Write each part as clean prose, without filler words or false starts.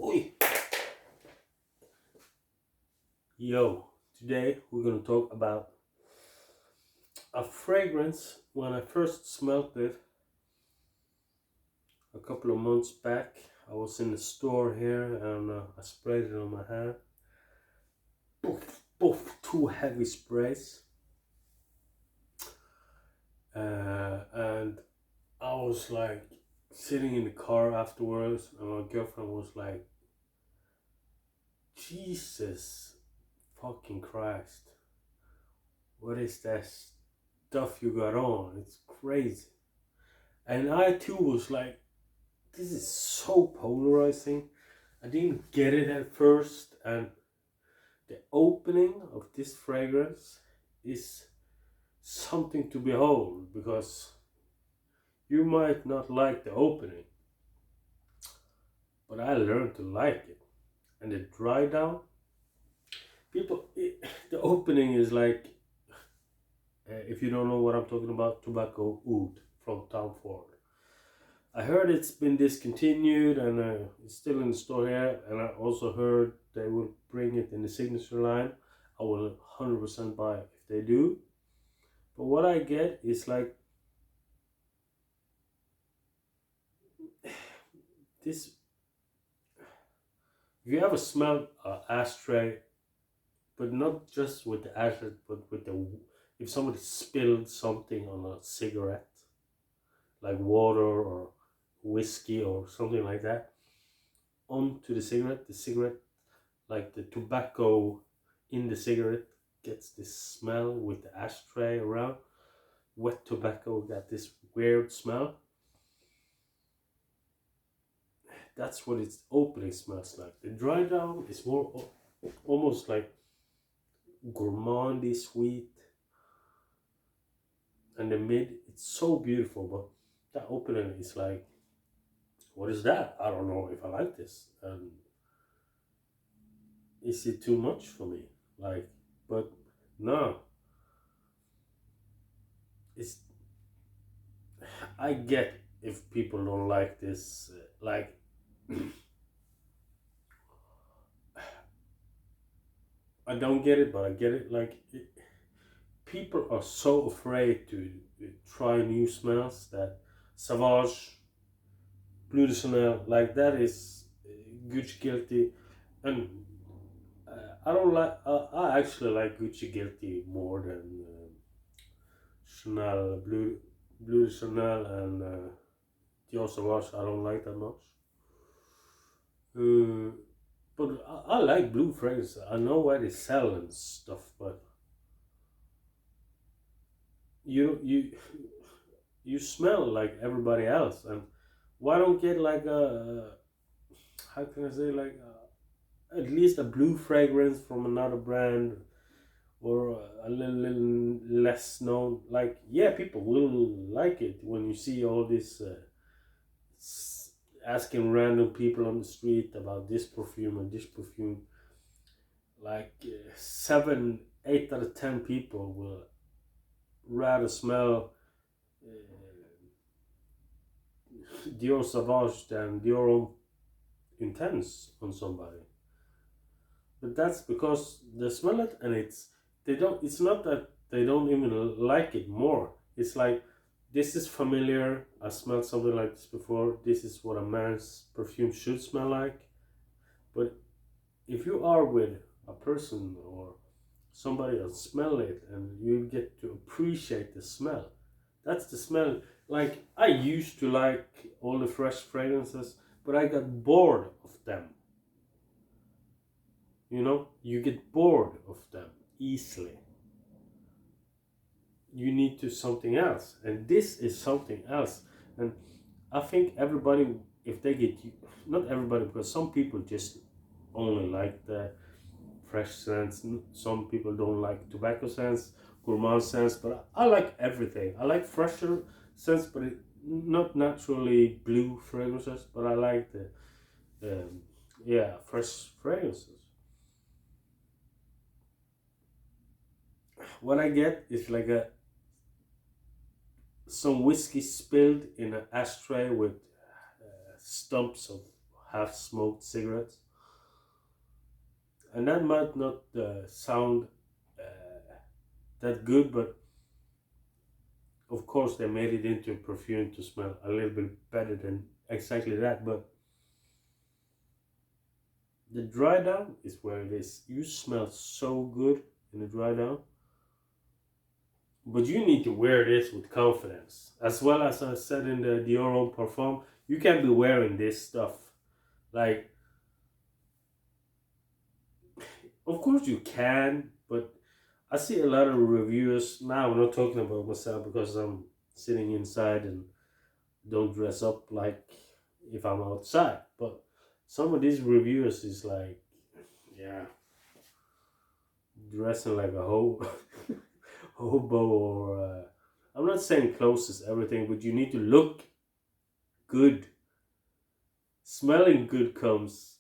Oi. Yo, today we're gonna talk about a fragrance. When I first smelled it a couple of months back, I was in the store here and I sprayed it on my hand. Poof, poof, two heavy sprays. And I was like sitting in the car afterwards, and my girlfriend was like, Jesus fucking Christ, what is that stuff you got on? It's crazy. And I too was like, this is so polarizing. I didn't get it at first, and the opening of this fragrance is something to behold, because you might not like the opening, but I learned to like it. And the dry down, the opening is like, if you don't know what I'm talking about, tobacco oud from Tom Ford. I heard it's been discontinued and it's still in the store here, and I also heard they will bring it in the signature line. I will 100% buy it if they do. But what I get is like this. If you ever smelled an ashtray, but not just with the ashes, but with the, if somebody spilled something on a cigarette, like water or whiskey or something like that, onto the cigarette, like the tobacco in the cigarette gets this smell with the ashtray around. Wet tobacco got this weird smell. That's what its opening smells like. The dry down is more almost like gourmandy sweet, and the mid, it's so beautiful, but that opening is like, what is that? I don't know if I like this. And is it too much for me? Like, but no, it's, I get if people don't like this, like I don't get it, but I get it. Like people are so afraid to try new smells that sauvage, blue de Chanel, like that is Gucci guilty, and I don't like. I actually like Gucci guilty more than Chanel, blue de Chanel, and dior sauvage. I don't like that much. Uh, but I like blue fragrance. I know why they sell and stuff, but you you smell like everybody else, and why don't get like a, how can I say, like at least a blue fragrance from another brand, or a little less known. Like, yeah, people will like it when you see all this asking random people on the street about this perfume and this perfume. Like 7, 8 out of 10 people will rather smell Dior Sauvage than Dior Intense on somebody. But that's because they smell it, and they don't. It's not that they don't even like it more. It's like, this is familiar. I smelled something like this before. This is what a man's perfume should smell like. But if you are with a person or somebody else, smell it, and you get to appreciate the smell. That's the smell. Like, I used to like all the fresh fragrances, but I got bored of them. You know, you get bored of them easily. You need to something else, and this is something else. And I think everybody, if they get, not everybody, because some people just only like the fresh scents. Some people don't like tobacco scents, gourmand scents, but I like everything. I like fresher scents, but not naturally blue fragrances, but I like the yeah, fresh fragrances. What I get is like a some whiskey spilled in an ashtray with stumps of half smoked cigarettes, and that might not sound that good, but of course they made it into a perfume to smell a little bit better than exactly that. But the dry down is where it is. You smell so good in the dry down, but you need to wear this with confidence. As well as I said in the Dior Homme Parfum, you can't be wearing this stuff. Like, of course you can, but I see a lot of reviewers. Now I'm not talking about myself because I'm sitting inside and don't dress up like if I'm outside. But some of these reviewers is like, yeah, dressing like a hobo, or I'm not saying clothes is everything, but you need to look good. Smelling good comes.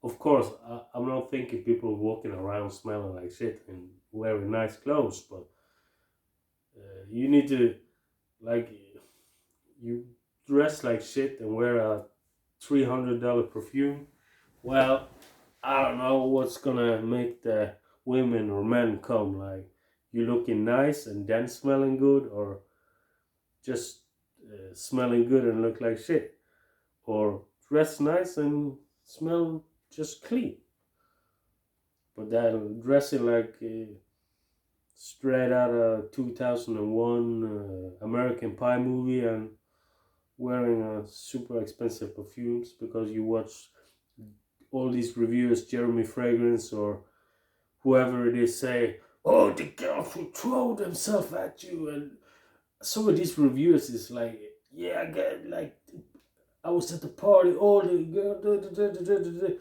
Of course, I'm not thinking people walking around smelling like shit and wearing nice clothes, but you need to, like, you dress like shit and wear a $300 perfume. Well, I don't know what's gonna make the women or men come. Like, you looking nice and then smelling good, or just smelling good and look like shit, or dress nice and smell just clean. But then dressing like straight out of 2001 American Pie movie and wearing super expensive perfumes because you watch all these reviewers, Jeremy Fragrance or whoever it is, say, "Oh, the girls will throw themselves at you," and some of these reviewers is like, "Yeah, I get like I was at the party, all the girls."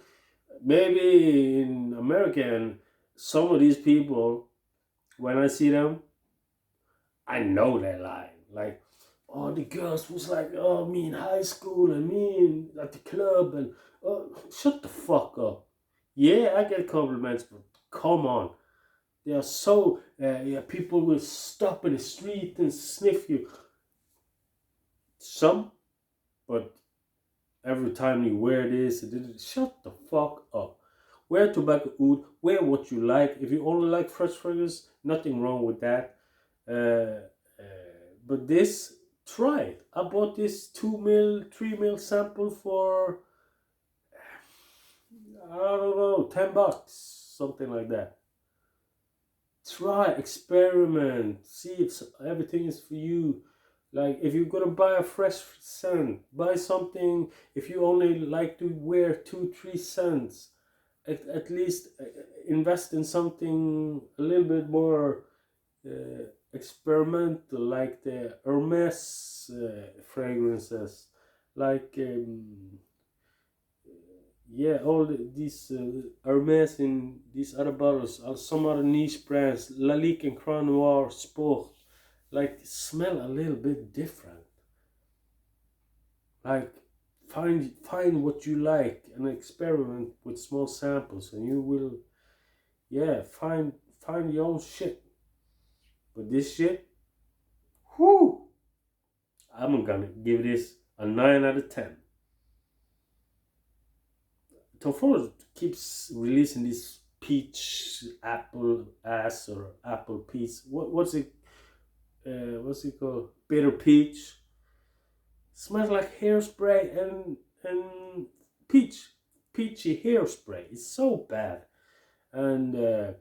Maybe in America, and some of these people, when I see them, I know they're lying. Like, oh, the girls was like, oh, me in high school and me at the club, and oh, shut the fuck up. Yeah, I get compliments, but come on. They are so, yeah, people will stop in the street and sniff you. Some, but every time you wear this, shut the fuck up. Wear tobacco oud, wear what you like. If you only like fresh fragrance, nothing wrong with that. Uh, but this, try it. I bought this 2 ml, 3 ml sample for, I don't know, $10, something like that. Try, experiment, see if everything is for you. Like, if you're gonna buy a fresh scent, buy something. If you only like to wear 2-3 scents, at least invest in something a little bit more experimental, like the Hermes fragrances, like yeah, all these Hermes in these other bottles, some other niche brands, Lalique and Croix Noir Sport, like smell a little bit different. Like, find what you like and experiment with small samples, and you will, yeah, find your own shit. But this shit, whoo, I'm gonna give this a 9 out of 10. Tom Ford keeps releasing this peach apple ass or apple peach. What's it? What's it called? Bitter peach. Smells like hairspray and peachy hairspray. It's so bad. And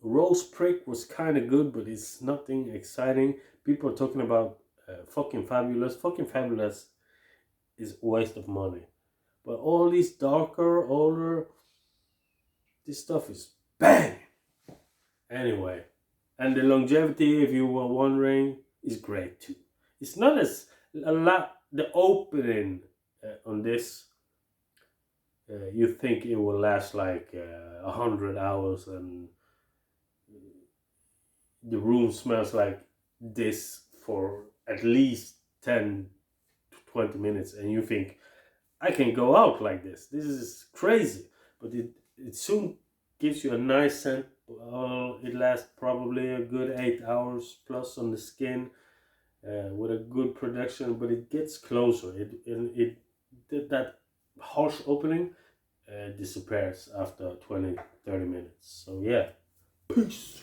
rose prick was kind of good, but it's nothing exciting. People are talking about fucking fabulous. Fucking fabulous is a waste of money. But all these darker, older, this stuff is bang. Anyway, and the longevity, if you were wondering, is great too. It's not as a lot. The opening on this, you think it will last like 100 hours, and the room smells like this for at least 10 to 20 minutes, and you think, I can go out like this. This is crazy. But it soon gives you a nice scent. It lasts probably a good 8 hours plus on the skin with a good production, but it gets closer. It that harsh opening disappears after 20-30 minutes. So yeah, peace.